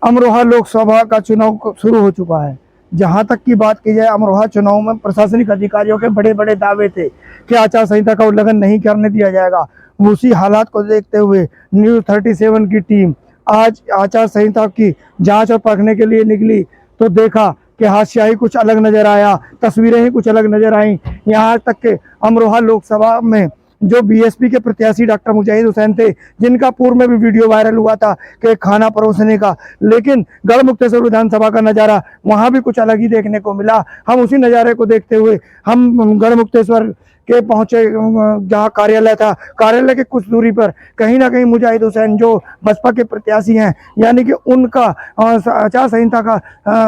अमरोहा लोकसभा का चुनाव शुरू हो चुका है। जहां तक की बात की जाए, अमरोहा चुनाव में प्रशासनिक अधिकारियों के बड़े बड़े दावे थे कि आचार संहिता का उल्लंघन नहीं करने दिया जाएगा। उसी हालात को देखते हुए न्यूज़ 37 की टीम आज आचार संहिता की जांच और परखने के लिए निकली तो देखा कि हादसा ही कुछ अलग नजर आया, तस्वीरें ही कुछ अलग नजर आई। यहाँ तक के अमरोहा लोकसभा में जो बीएसपी के प्रत्याशी डॉक्टर मुजाहिद हुसैन थे, जिनका पूर्व में भी वीडियो वायरल हुआ था कि खाना परोसने का, लेकिन गढ़मुक्तेश्वर विधानसभा का नज़ारा वहाँ भी कुछ अलग ही देखने को मिला। हम उसी नज़ारे को देखते हुए हम गढ़मुक्तेश्वर के पहुंचे, जहाँ कार्यालय था। कार्यालय के कुछ दूरी पर कहीं ना कहीं मुजाहिद हुसैन जो बसपा के प्रत्याशी हैं, यानी कि उनका आचार संहिता का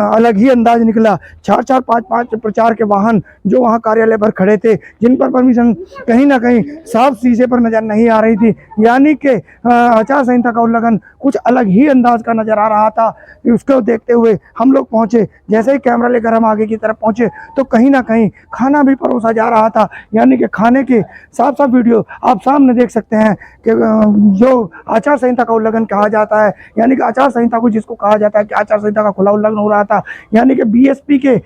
अलग ही अंदाज निकला। 4-4, 5-5 प्रचार के वाहन जो वहाँ कार्यालय पर खड़े थे, जिन पर परमिशन कहीं ना कहीं साफ शीशे पर नजर नहीं आ रही थी, यानी कि आचार संहिता का उल्लंघन कुछ अलग ही अंदाज का नजर आ रहा था। उसको देखते हुए हम लोग पहुंचे। जैसे ही कैमरा लेकर हम आगे की तरफ पहुंचे तो कहीं ना कहीं खाना भी परोसा जा रहा था, यानी कि खाने के साफ साफ वीडियो आप सामने देख सकते हैं कि जो आचार संहिता का उल्लंघन कहा जाता है, यानी कि आचार संहिता को जिसको कहा जाता है कि आचार संहिता का खुला उल्लंघन हो रहा था, यानी कि बीएसपी के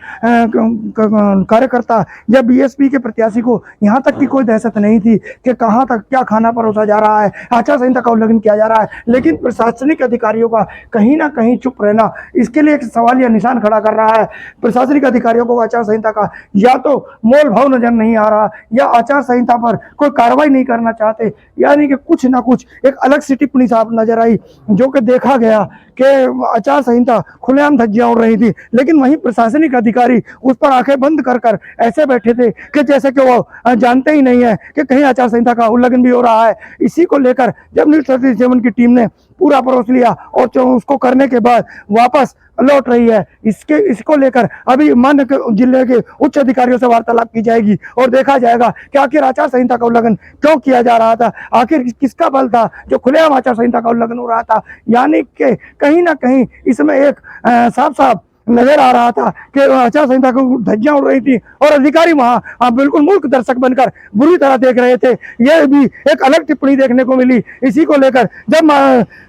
कार्यकर्ता या बीएसपी के प्रत्याशी को यहाँ तक की कोई दहशत नहीं थी कि कहाँ तक क्या खाना परोसा जा रहा है, आचार संहिता का उल्लंघन किया जा रहा है। लेकिन प्रशासनिक अधिकारियों का कहीं ना कहीं चुप रहना इसके लिए एक सवालिया निशान खड़ा कर रहा है। प्रशासनिक अधिकारियों को आचार संहिता का या तो मोल भाव नजर नहीं आ रहा, या आचार संहिता पर कोई कार्रवाई नहीं करना चाहते, यानी कि कुछ ना कुछ एक अलग सी टिप्पणी साफ नजर आई, जो कि देखा गया कि आचार संहिता खुलेआम धज्जियां उड़ रही थी, लेकिन वहीं प्रशासनिक अधिकारी उस पर आंखें बंद कर कर ऐसे बैठे थे कि जैसे कि वो जानते ही नहीं है कि कहीं आचार संहिता का उल्लंघन भी हो रहा है। इसी को लेकर जब न्यूज़ 37 की टीम ने पूरा परोस लिया और जो उसको करने के बाद वापस लौट रही है, इसको लेकर अभी माननीय जिले के उच्च अधिकारियों से वार्तालाप की जाएगी और देखा जाएगा कि आखिर आचार संहिता का उल्लंघन क्यों किया जा रहा था, आखिर किसका बल था जो खुलेआम आचार संहिता का उल्लंघन हो रहा था। यानी कि कहीं ना कहीं इसमें एक साफ साफ नजर आ रहा था कि आचार संहिता को धज्जियां उड़ रही थी और अधिकारी वहां बिल्कुल मूर्ख दर्शक बनकर बुरी तरह देख रहे थे। यह भी एक अलग टिप्पणी देखने को मिली। इसी को लेकर जब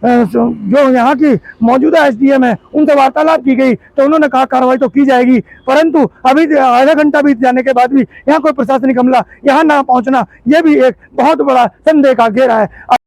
जो यहाँ की मौजूदा एसडीएम है उनसे वार्तालाप की गई तो उन्होंने कहा कार्रवाई तो की जाएगी, परंतु अभी आधा घंटा बीत जाने के बाद भी यहाँ कोई प्रशासनिक अमला यहाँ ना पहुंचना, यह भी एक बहुत बड़ा संदेह का घेरा है।